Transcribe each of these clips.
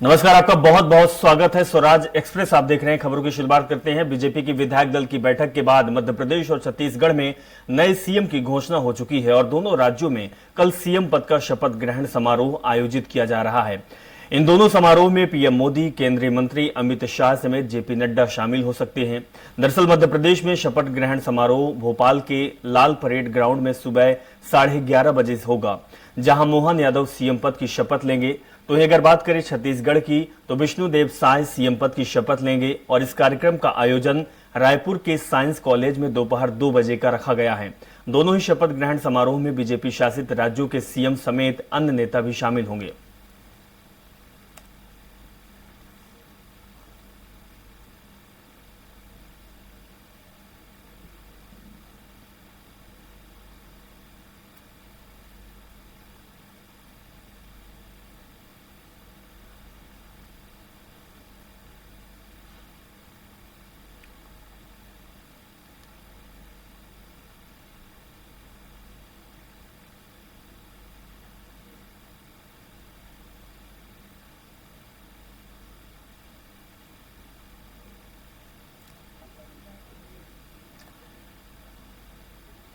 नमस्कार, आपका बहुत बहुत स्वागत है। स्वराज एक्सप्रेस आप देख रहे हैं। खबरों की शुरुआत करते हैं। बीजेपी की विधायक दल की बैठक के बाद मध्य प्रदेश और छत्तीसगढ़ में नए सीएम की घोषणा हो चुकी है और दोनों राज्यों में कल सीएम पद का शपथ ग्रहण समारोह आयोजित किया जा रहा है। इन दोनों समारोह में पीएम मोदी, केंद्रीय मंत्री अमित शाह समेत जेपी नड्डा शामिल हो सकते हैं। दरअसल मध्य प्रदेश में शपथ ग्रहण समारोह भोपाल के लाल परेड ग्राउंड में सुबह 11:30 बजे होगा, जहां मोहन यादव सीएम पद की शपथ लेंगे। तो अगर बात करें छत्तीसगढ़ की, तो विष्णुदेव साय सीएम पद की शपथ लेंगे और इस कार्यक्रम का आयोजन रायपुर के साइंस कॉलेज में दोपहर 2 बजे का रखा गया है। दोनों ही शपथ ग्रहण समारोह में बीजेपी शासित राज्यों के सीएम समेत अन्य नेता भी शामिल होंगे।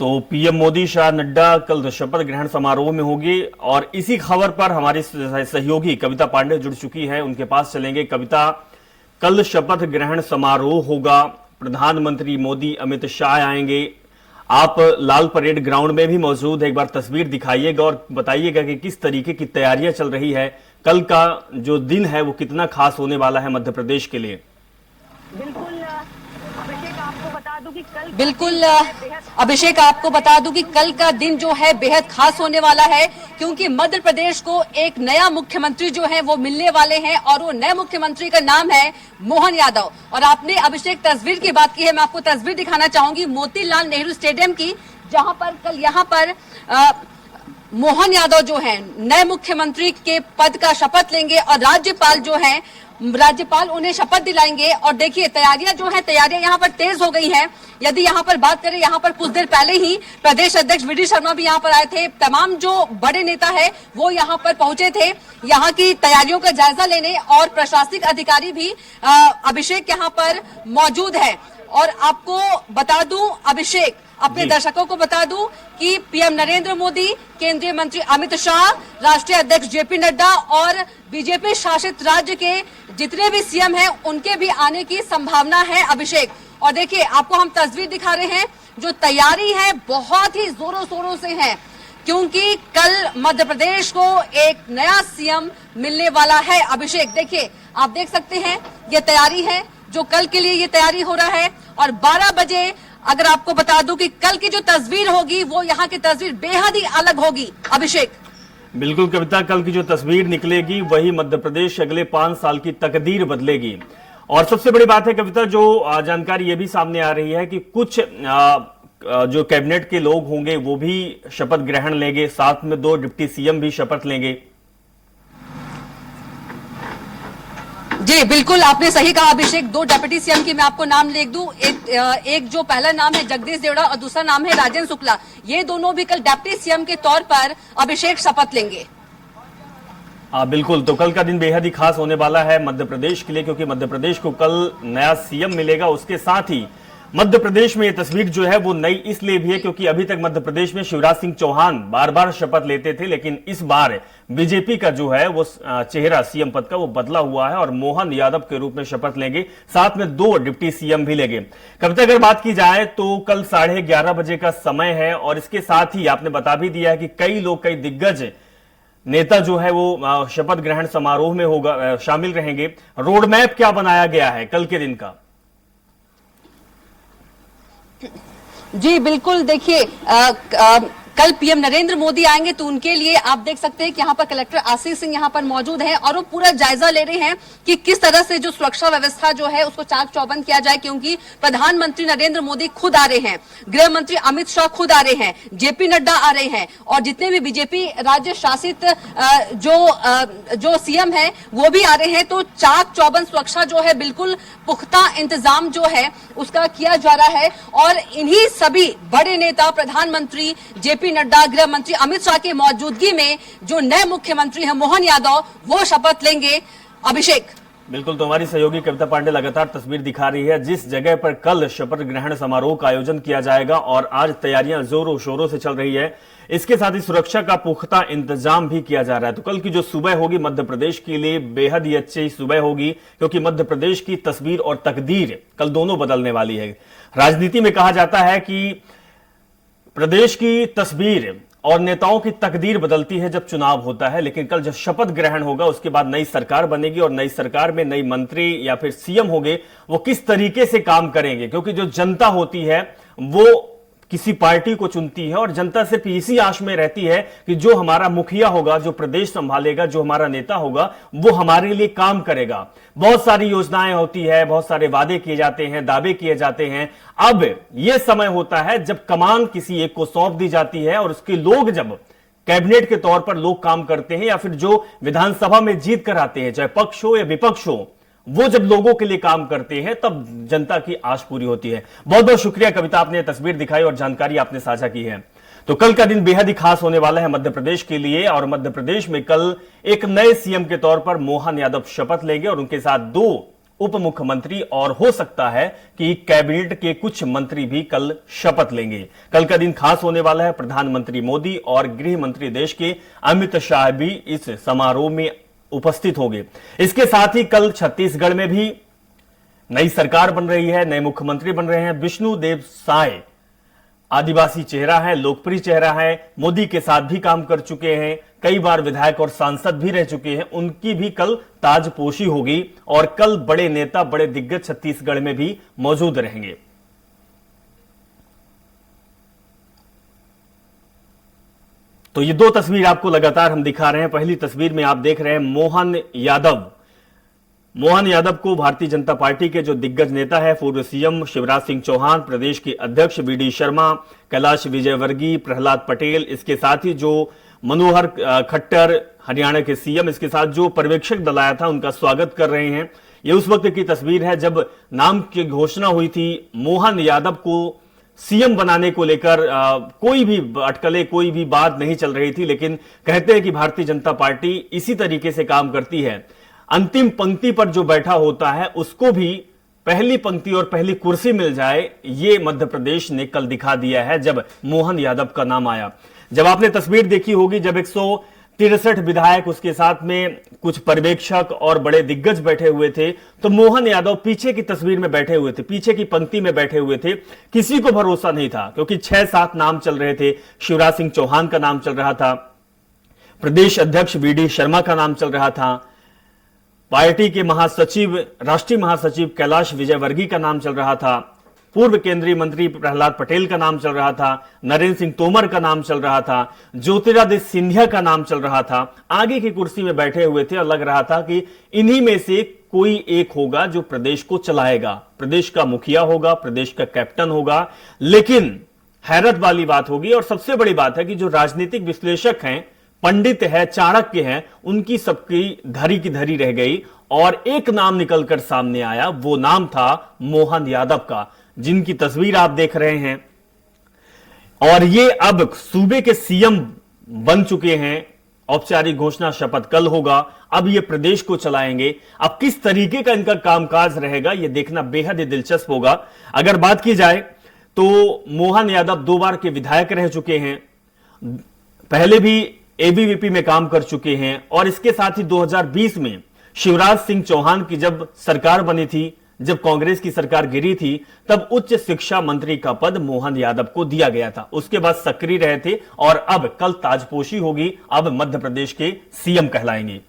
तो पीएम मोदी, शाह, नड्डा कल शपथ ग्रहण समारोह में होंगे और इसी खबर पर हमारी सहयोगी कविता पांडे जुड़ चुकी है। उनके पास चलेंगे। कविता, कल शपथ ग्रहण समारोह होगा, प्रधानमंत्री मोदी, अमित शाह आएंगे, आप लाल परेड ग्राउंड में भी मौजूद है। एक बार तस्वीर दिखाइएगा और बताइएगा कि किस तरीके की तैयारियां चल रही है। कल का जो दिन है वो कितना खास होने वाला है मध्य प्रदेश के लिए। बिल्कुल अभिषेक, आपको बता दूं कि कल का दिन जो है बेहद खास होने वाला है, क्योंकि मध्य प्रदेश को एक नया मुख्यमंत्री जो है वो मिलने वाले हैं और वो नए मुख्यमंत्री का नाम है मोहन यादव। और आपने अभिषेक तस्वीर की बात की है, मैं आपको तस्वीर दिखाना चाहूंगी मोतीलाल नेहरू स्टेडियम की, जहां पर कल यहाँ पर मोहन यादव जो है नए मुख्यमंत्री के पद का शपथ लेंगे और राज्यपाल उन्हें शपथ दिलाएंगे। और देखिए तैयारियां यहाँ पर तेज हो गई हैं। यदि यहाँ पर बात करें, यहाँ पर कुछ देर पहले ही प्रदेश अध्यक्ष वी डी शर्मा भी यहाँ पर आए थे। तमाम जो बड़े नेता है वो यहाँ पर पहुंचे थे यहाँ की तैयारियों का जायजा लेने, और प्रशासनिक अधिकारी भी अभिषेक यहाँ पर मौजूद है। और आपको बता दूं अभिषेक, अपने दर्शकों को बता दूं कि पीएम नरेंद्र मोदी, केंद्रीय मंत्री अमित शाह, राष्ट्रीय अध्यक्ष जेपी नड्डा और बीजेपी शासित राज्य के जितने भी सीएम हैं उनके भी आने की संभावना है अभिषेक। और देखिए, आपको हम तस्वीर दिखा रहे हैं, जो तैयारी है बहुत ही जोरों शोरों से है, क्योंकि कल मध्य प्रदेश को एक नया सीएम मिलने वाला है अभिषेक। देखिए, आप देख सकते हैं ये तैयारी है, जो कल के लिए ये तैयारी हो रहा है। और 12 बजे अगर आपको बता दूं कि कल की जो तस्वीर होगी वो यहाँ की तस्वीर बेहद ही अलग होगी अभिषेक। बिल्कुल कविता, कल की जो तस्वीर निकलेगी वही मध्य प्रदेश अगले 5 साल की तकदीर बदलेगी। और सबसे बड़ी बात है कविता, जो जानकारी ये भी सामने आ रही है कि कुछ जो कैबिनेट के लोग होंगे वो भी शपथ ग्रहण लेंगे, साथ में 2 डिप्टी सीएम भी शपथ लेंगे। जी बिल्कुल, आपने सही कहा अभिषेक। 2 डिप्टी सीएम की मैं आपको नाम लिख दूं। एक जो पहला नाम है जगदीश देवड़ा और दूसरा नाम है राजेंद्र शुक्ला। ये दोनों भी कल डिप्टी सीएम के तौर पर अभिषेक शपथ लेंगे। बिल्कुल, तो कल का दिन बेहद ही खास होने वाला है मध्य प्रदेश के लिए, क्योंकि मध्य प्रदेश को कल नया सीएम मिलेगा। उसके साथ ही मध्य प्रदेश में ये तस्वीर जो है वो नई इसलिए भी है क्योंकि अभी तक मध्य प्रदेश में शिवराज सिंह चौहान बार बार शपथ लेते थे, लेकिन इस बार बीजेपी का जो है वो चेहरा सीएम पद का वो बदला हुआ है और मोहन यादव के रूप में शपथ लेंगे, साथ में 2 डिप्टी सीएम भी लेंगे। कविता, अगर बात की जाए तो कल 11:30 बजे का समय है और इसके साथ ही आपने बता भी दिया है कि कई दिग्गज नेता जो है वो शपथ ग्रहण समारोह में होगा, शामिल रहेंगे। रोड मैप क्या बनाया गया है कल के दिन का? जी बिल्कुल, देखिए कल पीएम नरेंद्र मोदी आएंगे तो उनके लिए आप देख सकते हैं कि यहाँ पर कलेक्टर आशीष सिंह यहाँ पर मौजूद हैं और वो पूरा जायजा ले रहे हैं कि किस तरह से जो सुरक्षा व्यवस्था जो है उसको चाक चौबंद किया जाए, क्योंकि प्रधानमंत्री नरेंद्र मोदी खुद आ रहे हैं, गृह मंत्री अमित शाह खुद आ रहे हैं, जेपी नड्डा आ रहे हैं और जितने भी बीजेपी राज्य शासित जो सीएम है वो भी आ रहे हैं। तो चाक चौबंद सुरक्षा जो है बिल्कुल पुख्ता इंतजाम जो है उसका किया जा रहा है और इन्हीं सभी बड़े नेता प्रधानमंत्री जेपी नड्डा, गृह मंत्री अमित शाह की मौजूदगी में जो नए मुख्यमंत्री हैं मोहन यादव वो शपथ लेंगे। अभिषेक। बिल्कुल, तो हमारी सहयोगी कविता पांडे लगातार तस्वीर दिखा रही है जिस जगह पर कल शपथ ग्रहण समारोह का आयोजन किया जाएगा और आज तैयारियां जोरों शोरों से चल रही है। इसके साथ ही सुरक्षा का पुख्ता इंतजाम भी किया जा रहा है। तो कल की जो सुबह होगी मध्य प्रदेश के लिए बेहद ही अच्छी सुबह होगी, क्योंकि मध्य प्रदेश की तस्वीर और तकदीर कल दोनों बदलने वाली है। राजनीति में कहा जाता है कि प्रदेश की तस्वीर और नेताओं की तकदीर बदलती है जब चुनाव होता है, लेकिन कल जब शपथ ग्रहण होगा उसके बाद नई सरकार बनेगी और नई सरकार में नई मंत्री या फिर सीएम होंगे, वो किस तरीके से काम करेंगे, क्योंकि जो जनता होती है वो किसी पार्टी को चुनती है और जनता सिर्फ इसी आश में रहती है कि जो हमारा मुखिया होगा, जो प्रदेश संभालेगा, जो हमारा नेता होगा, वो हमारे लिए काम करेगा। बहुत सारी योजनाएं होती है, बहुत सारे वादे किए जाते हैं, दावे किए जाते हैं। अब यह समय होता है जब कमान किसी एक को सौंप दी जाती है और उसके लोग जब कैबिनेट के तौर पर लोग काम करते हैं या फिर जो विधानसभा में जीत कर आते हैं, चाहे पक्ष हो या विपक्ष हो, वो जब लोगों के लिए काम करते हैं तब जनता की आश पूरी होती है। बहुत बहुत शुक्रिया कविता, आपने तस्वीर दिखाई और जानकारी आपने साझा की है। तो कल का दिन बेहद ही खास होने वाला है मध्य प्रदेश के लिए और मध्य प्रदेश में कल एक नए सीएम के तौर पर मोहन यादव शपथ लेंगे और उनके साथ 2 उप मुख्यमंत्री और हो सकता है कि कैबिनेट के कुछ मंत्री भी कल शपथ लेंगे। कल का दिन खास होने वाला है। प्रधानमंत्री मोदी और गृह मंत्री देश के अमित शाह भी इस समारोह में उपस्थित होंगे। इसके साथ ही कल छत्तीसगढ़ में भी नई सरकार बन रही है, नए मुख्यमंत्री बन रहे हैं। विष्णुदेव साय आदिवासी चेहरा है, लोकप्रिय चेहरा है, मोदी के साथ भी काम कर चुके हैं, कई बार विधायक और सांसद भी रह चुके हैं। उनकी भी कल ताजपोशी होगी और कल बड़े नेता, बड़े दिग्गज छत्तीसगढ़ में भी मौजूद रहेंगे। तो ये 2 तस्वीर आपको लगातार हम दिखा रहे हैं। पहली तस्वीर में आप देख रहे हैं मोहन यादव। मोहन यादव को भारतीय जनता पार्टी के जो दिग्गज नेता है, पूर्व सीएम शिवराज सिंह चौहान, प्रदेश के अध्यक्ष वीडी शर्मा, कैलाश विजयवर्गीय, प्रहलाद पटेल, इसके साथ ही जो मनोहर खट्टर हरियाणा के सीएम, इसके साथ जो पर्यवेक्षक दल आया था उनका स्वागत कर रहे हैं। यह उस वक्त की तस्वीर है जब नाम की घोषणा हुई थी। मोहन यादव को सीएम बनाने को लेकर कोई भी अटकलें, कोई भी बात नहीं चल रही थी, लेकिन कहते हैं कि भारतीय जनता पार्टी इसी तरीके से काम करती है। अंतिम पंक्ति पर जो बैठा होता है उसको भी पहली पंक्ति और पहली कुर्सी मिल जाए, ये मध्य प्रदेश ने कल दिखा दिया है जब मोहन यादव का नाम आया। जब आपने तस्वीर देखी होगी जब 163 विधायक, उसके साथ में कुछ पर्यवेक्षक और बड़े दिग्गज बैठे हुए थे, तो मोहन यादव पीछे की तस्वीर में बैठे हुए थे, पीछे की पंक्ति में बैठे हुए थे। किसी को भरोसा नहीं था, क्योंकि 6-7 नाम चल रहे थे। शिवराज सिंह चौहान का नाम चल रहा था, प्रदेश अध्यक्ष वीडी शर्मा का नाम चल रहा था, पार्टी के महासचिव, राष्ट्रीय महासचिव कैलाश विजयवर्गीय का नाम चल रहा था, पूर्व केंद्रीय मंत्री प्रहलाद पटेल का नाम चल रहा था, नरेंद्र सिंह तोमर का नाम चल रहा था, ज्योतिरादित्य सिंधिया का नाम चल रहा था। आगे की कुर्सी में बैठे हुए थे और लग रहा था कि इन्हीं में से कोई एक होगा जो प्रदेश को चलाएगा, प्रदेश का मुखिया होगा, प्रदेश का कैप्टन होगा। लेकिन हैरत वाली बात होगी और सबसे बड़ी बात है कि जो राजनीतिक विश्लेषक हैं, पंडित है, चाणक्य हैं, उनकी सबकी धरी की धरी रह गई और एक नाम निकलकर सामने आया। वो नाम था मोहन यादव का, जिनकी तस्वीर आप देख रहे हैं। और ये अब सूबे के सीएम बन चुके हैं। औपचारिक घोषणा शपथ कल होगा। अब ये प्रदेश को चलाएंगे। अब किस तरीके का इनका कामकाज रहेगा, ये देखना बेहद ही दिलचस्प होगा। अगर बात की जाए तो मोहन यादव 2 बार के विधायक रह चुके हैं, पहले भी एबीवीपी में काम कर चुके हैं और इसके साथ ही 2020 में शिवराज सिंह चौहान की जब सरकार बनी थी, जब कांग्रेस की सरकार गिरी थी, तब उच्च शिक्षा मंत्री का पद मोहन यादव को दिया गया था। उसके बाद सक्रिय रहे थे और अब कल ताजपोशी होगी। अब मध्य प्रदेश के सीएम कहलाएंगे।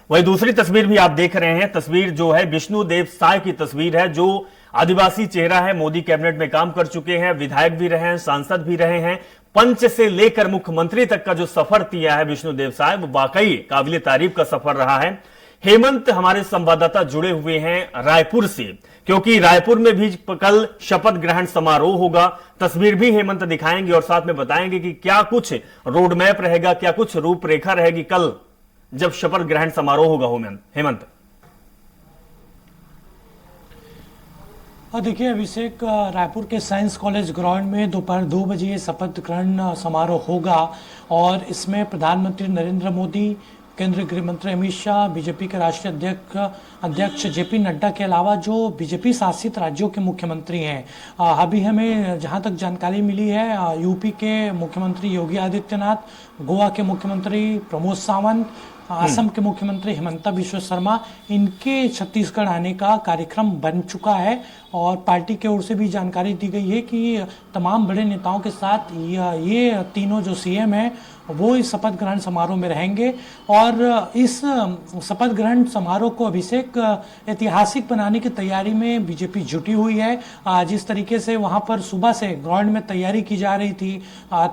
वही दूसरी तस्वीर भी आप देख रहे हैं। तस्वीर जो है विष्णुदेव साय की तस्वीर है, जो आदिवासी चेहरा है, मोदी कैबिनेट में काम कर चुके हैं, विधायक भी रहे हैं, सांसद भी रहे हैं। पंच से लेकर मुख्यमंत्री तक का जो सफर किया है विष्णुदेव साय, वो वाकई काबिले तारीफ का सफर रहा है। हेमंत हमारे संवाददाता जुड़े हुए हैं रायपुर से, क्योंकि रायपुर में भी कल शपथ ग्रहण समारोह होगा। तस्वीर भी हेमंत दिखाएंगे और साथ में बताएंगे कि क्या कुछ रोड मैप रहेगा, क्या कुछ रूपरेखा रहेगी कल जब शपथ ग्रहण समारोह होगा। हेमंत। और देखिए अभिषेक, रायपुर के साइंस कॉलेज ग्राउंड में दोपहर 2 बजे ये शपथ ग्रहण समारोह होगा और इसमें प्रधानमंत्री नरेंद्र मोदी, केंद्रीय गृह मंत्री अमित शाह, बीजेपी के राष्ट्रीय अध्यक्ष जेपी नड्डा के अलावा जो बीजेपी शासित राज्यों के मुख्यमंत्री हैं, अभी हमें जहां तक जानकारी मिली है, यूपी के मुख्यमंत्री योगी आदित्यनाथ, गोवा के मुख्यमंत्री प्रमोद सावंत, असम के मुख्यमंत्री हिमंता बिश्व शर्मा, इनके छत्तीसगढ़ आने का कार्यक्रम बन चुका है और पार्टी की ओर से भी जानकारी दी गई है कि तमाम बड़े नेताओं के साथ ये तीनों जो सीएम हैं वो इस शपथ ग्रहण समारोह में रहेंगे। और इस शपथ ग्रहण समारोह को अभिषेक ऐतिहासिक बनाने की तैयारी में बीजेपी जुटी हुई है। जिस तरीके से वहां पर सुबह से ग्राउंड में तैयारी की जा रही थी,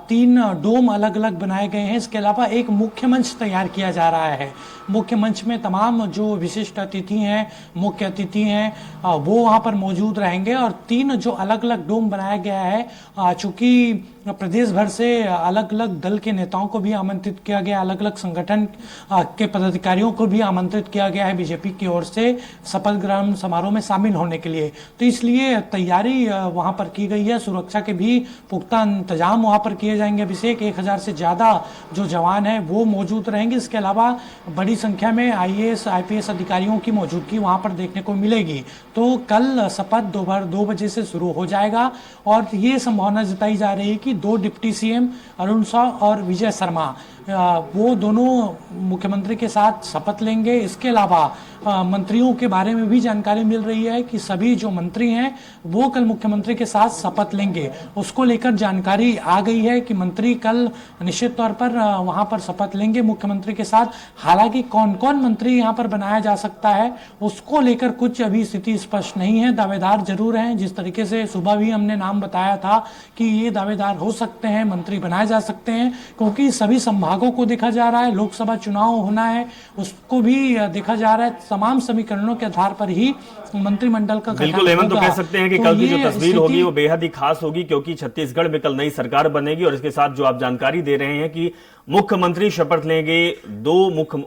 3 डोम अलग अलग बनाए गए हैं, इसके अलावा एक मुख्य मंच तैयार किया जा रहा है। मुख्य मंच में तमाम जो विशिष्ट अतिथि हैं, मुख्य अतिथि हैं, वो वहां पर मौजूद रहेंगे और 3 जो अलग अलग डोम बनाया गया है, चूंकि प्रदेश भर से अलग अलग दल के नेताओं को भी आमंत्रित किया गया, अलग अलग संगठन के पदाधिकारियों को भी आमंत्रित किया गया है बीजेपी की ओर से शपथ ग्रहण समारोह में शामिल होने के लिए। तो इसलिए तैयारी वहां पर की गई है, सुरक्षा के भी पुख्ता इंतजाम वहां पर किए जाएंगे। अभिषेक, 1000 से ज्यादा जो जवान हैं वो मौजूद रहेंगे। इसके अलावा बड़ी संख्या में IAS IPS अधिकारियों की मौजूदगी वहां पर देखने को मिलेगी। तो कल शपथ दोपहर 2 बजे से शुरू हो जाएगा और ये संभावना जताई जा रही है कि 2 डिप्टी CM अरुण साव और विजय शर्मा वो दोनों मुख्यमंत्री के साथ शपथ लेंगे। इसके अलावा मंत्रियों के बारे में भी जानकारी मिल रही है कि सभी जो मंत्री हैं वो कल मुख्यमंत्री के साथ शपथ लेंगे। उसको लेकर जानकारी आ गई है कि मंत्री कल निश्चित तौर पर वहां पर शपथ लेंगे मुख्यमंत्री के साथ। हालांकि कौन कौन मंत्री यहां पर बनाया जा सकता है उसको लेकर कुछ अभी स्थिति स्पष्ट नहीं है। दावेदार जरूर हैं, जिस तरीके से सुबह भी हमने नाम बताया था कि ये दावेदार हो सकते हैं, मंत्री बनाए जा सकते हैं, क्योंकि सभी संभागों को देखा जा रहा है, लोकसभा चुनाव होना है उसको भी देखा जा रहा है। तमाम समीकरणों के आधार पर ही मंत्रिमंडल का बिल्कुल हेमंत, तो कह सकते हैं कि कल की जो तस्वीर होगी वो बेहद ही खास होगी, क्योंकि छत्तीसगढ़ में कल नई सरकार बनेगी और इसके साथ जो आप जानकारी दे रहे हैं कि मुख्यमंत्री शपथ लेंगे, 2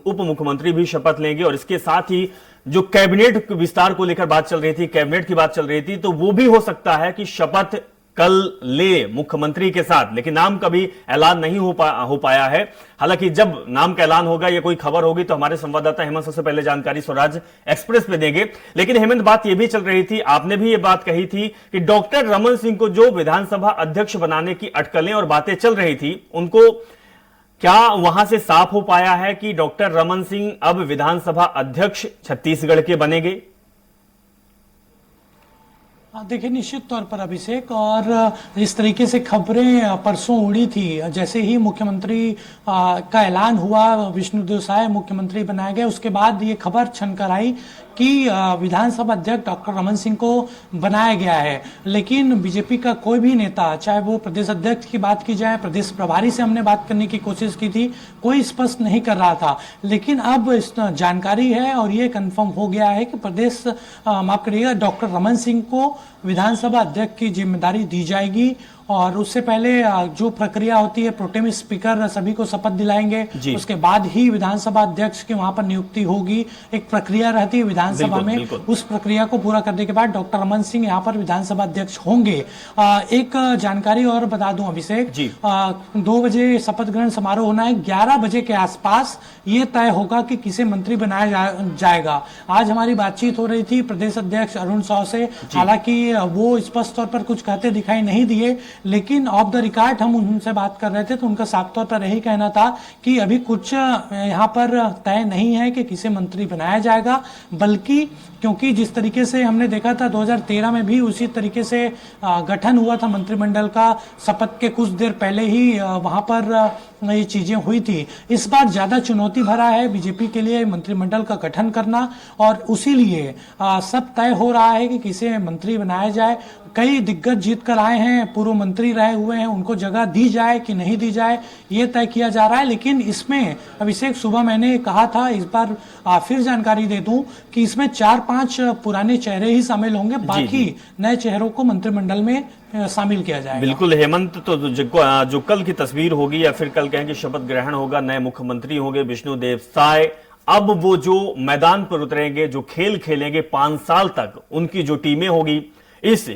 उप मुख्यमंत्री भी शपथ लेंगे और इसके साथ ही जो कैबिनेट विस्तार को लेकर बात चल रही थी, कैबिनेट की बात चल रही थी, तो वो भी हो सकता है कि शपथ कल ले मुख्यमंत्री के साथ, लेकिन नाम का भी ऐलान नहीं हो पाया है। हालांकि जब नाम का ऐलान होगा या कोई खबर होगी तो हमारे संवाददाता हेमंत सबसे पहले जानकारी स्वराज एक्सप्रेस पे देंगे। लेकिन हेमंत, बात यह भी चल रही थी, आपने भी ये बात कही थी कि डॉक्टर रमन सिंह को जो विधानसभा अध्यक्ष बनाने की अटकलें और बातें चल रही थी, उनको क्या वहां से साफ हो पाया है कि डॉक्टर रमन सिंह अब विधानसभा अध्यक्ष छत्तीसगढ़ के बनेंगे? देखिए, निश्चित तौर पर अभिषेक, और इस तरीके से खबरें परसों उड़ी थी, जैसे ही मुख्यमंत्री का ऐलान हुआ, विष्णुदेव साय मुख्यमंत्री बनाया गया, उसके बाद ये खबर छनकर आई कि विधानसभा अध्यक्ष डॉक्टर रमन सिंह को बनाया गया है। लेकिन बीजेपी का कोई भी नेता, चाहे वो प्रदेश अध्यक्ष की बात की जाए, प्रदेश प्रभारी से हमने बात करने की कोशिश की थी, कोई स्पष्ट नहीं कर रहा था। लेकिन अब इस जानकारी है और ये कंफर्म हो गया है कि प्रदेश माफ करिएगा, डॉक्टर रमन सिंह को विधानसभा अध्यक्ष की जिम्मेदारी दी जाएगी। और उससे पहले जो प्रक्रिया होती है, प्रोटेम स्पीकर सभी को शपथ दिलाएंगे, उसके बाद ही विधानसभा अध्यक्ष की वहां पर नियुक्ति होगी। एक प्रक्रिया रहती है विधानसभा में, उस प्रक्रिया को पूरा करने के बाद डॉक्टर रमन सिंह यहां पर विधानसभा अध्यक्ष होंगे। एक जानकारी और बता दूं अभिषेक, 2 बजे शपथ ग्रहण समारोह होना है, 11 बजे के आसपास ये तय होगा कि किसे मंत्री बनाया जाएगा। आज हमारी बातचीत हो रही थी प्रदेश अध्यक्ष अरुण साव से, हालांकि वो स्पष्ट तौर पर कुछ कहते दिखाई नहीं दिए, लेकिन ऑफ द रिकॉर्ड हम उनसे बात कर रहे थे तो उनका साफ तौर पर यही कहना था कि अभी कुछ यहाँ पर तय नहीं है कि किसे मंत्री बनाया जाएगा, बल्कि क्योंकि जिस तरीके से हमने देखा था 2013 में भी उसी तरीके से गठन हुआ था मंत्रिमंडल का, शपथ के कुछ देर पहले ही वहां पर ये चीजें हुई थी। इस बार ज्यादा चुनौती भरा है बीजेपी के लिए मंत्रिमंडल का गठन करना, और उसी लिए सब तय हो रहा है कि किसे मंत्री बनाया जाए। कई दिग्गज जीत कर आए हैं, पूर्व मंत्री रहे हुए हैं, उनको जगह दी जाए कि नहीं दी जाए ये तय किया जा रहा है। लेकिन इसमें अभिषेक, सुबह मैंने कहा था, इस बार फिर जानकारी दे दूं कि इसमें 4-5 पुराने चेहरे ही शामिल होंगे, बाकी नए चेहरों को मंत्रिमंडल में शामिल किया जाएगा। बिल्कुल हेमंत, तो जो कल की तस्वीर होगी या फिर कल कहेंगे शपथ ग्रहण होगा, नए मुख्यमंत्री होंगे विष्णुदेव साय। अब वो जो मैदान पर उतरेंगे, जो खेल खेलेंगे 5 साल तक, उनकी जो टीमें होगी, इस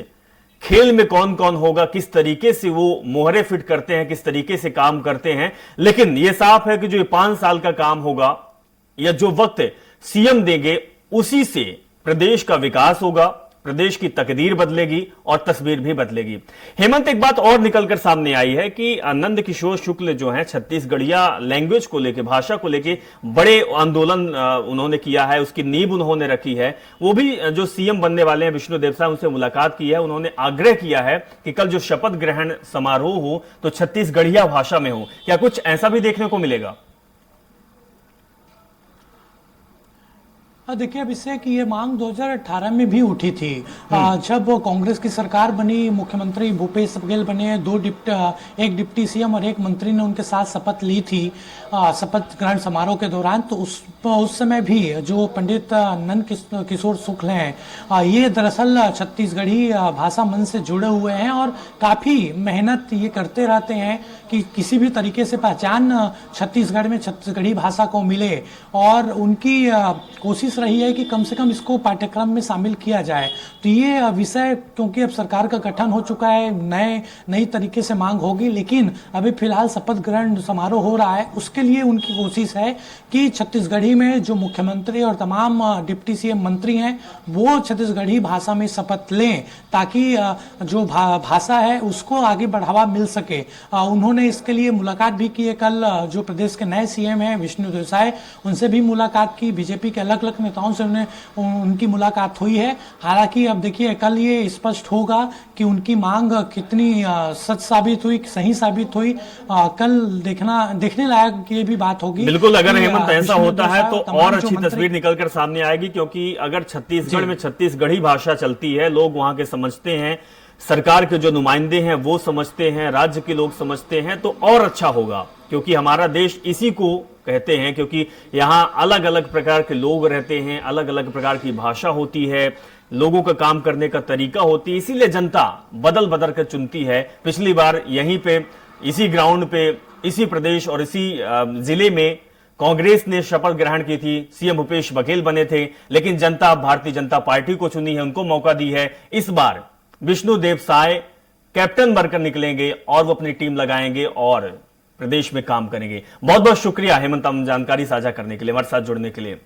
खेल में कौन कौन होगा, किस तरीके से वो मोहरे फिट करते हैं, किस तरीके से काम करते हैं। लेकिन यह साफ है कि जो 5 साल का काम होगा या जो वक्त सीएम देंगे उसी से प्रदेश का विकास होगा, प्रदेश की तकदीर बदलेगी और तस्वीर भी बदलेगी। हेमंत, एक बात और निकलकर सामने आई है कि नंद किशोर शुक्ल जो हैं छत्तीसगढ़िया लैंग्वेज को लेके, भाषा को लेके बड़े आंदोलन उन्होंने किया है, उसकी नींव उन्होंने रखी है। वो भी जो सीएम बनने वाले हैं विष्णुदेव साय, उनसे मुलाकात की है। उन्होंने आग्रह किया है कि कल जो शपथ ग्रहण समारोह हो तो छत्तीसगढ़िया भाषा में हो। क्या कुछ ऐसा भी देखने को मिलेगा? देखिए, अब इससे कि ये मांग 2018 में भी उठी थी। जब कांग्रेस की सरकार बनी, मुख्यमंत्री भूपेश बघेल बने, एक डिप्टी सीएम और एक मंत्री ने उनके साथ शपथ ली थी शपथ ग्रहण समारोह के दौरान। तो उस समय भी जो पंडित नंद किशोर शुक्ल हैं, ये दरअसल छत्तीसगढ़ी भाषा मंच से जुड़े हुए हैं और काफ़ी मेहनत ये करते रहते हैं कि किसी भी तरीके से पहचान छत्तीसगढ़ में छत्तीसगढ़ी भाषा को मिले। और उनकी कोशिश रही है कि कम से कम इसको पाठ्यक्रम में शामिल किया जाए। तो ये विषय, क्योंकि अब सरकार का गठन हो चुका है, नई तरीके से मांग होगी, लेकिन अभी फिलहाल शपथ ग्रहण समारोह हो रहा है, उसके लिए उनकी कोशिश है कि छत्तीसगढ़ी में जो मुख्यमंत्री और तमाम डिप्टी सीएम मंत्री हैं वो छत्तीसगढ़ी भाषा में शपथ लें, ताकि जो भाषा है उसको आगे बढ़ावा मिल सके। उन्होंने इसके लिए मुलाकात भी की है। कल जो प्रदेश के नए सीएम हैं विष्णुदेव साय, उनसे भी मुलाकात की। बीजेपी के अलग अलग नेताओं से उनकी मुलाकात हुई है। हालांकि अब देखिए, कल ये स्पष्ट होगा कि उनकी मांग कितनी सच साबित हुई, सही साबित हुई। कल देखने लायक ये भी बात होगी। बिल्कुल, अगर हेमंत ऐसा होता है तो और अच्छी तस्वीर निकलकर सामने आएगी, क्योंकि अगर छत्तीसगढ़ में छत्तीसगढ़ी भाषा चलती है, लोग वहां के समझते हैं, सरकार के जो नुमाइंदे हैं वो समझते हैं, राज्य के लोग समझते हैं, तो और अच्छा होगा। क्योंकि हमारा देश इसी को कहते हैं, क्योंकि यहाँ अलग अलग प्रकार के लोग रहते हैं, अलग अलग प्रकार की भाषा होती है, लोगों का काम करने का तरीका होती है, इसीलिए जनता बदल बदल कर चुनती है। पिछली बार यहीं पे, इसी ग्राउंड पे, इसी प्रदेश और इसी जिले में कांग्रेस ने शपथ ग्रहण की थी, सीएम भूपेश बघेल बने थे, लेकिन जनता भारतीय जनता पार्टी को चुनी है, उनको मौका दी है। इस बार विष्णुदेव साय कैप्टन बनकर निकलेंगे और वो अपनी टीम लगाएंगे और प्रदेश में काम करेंगे। बहुत बहुत शुक्रिया हेमंत, जानकारी साझा करने के लिए, हमारे साथ जुड़ने के लिए।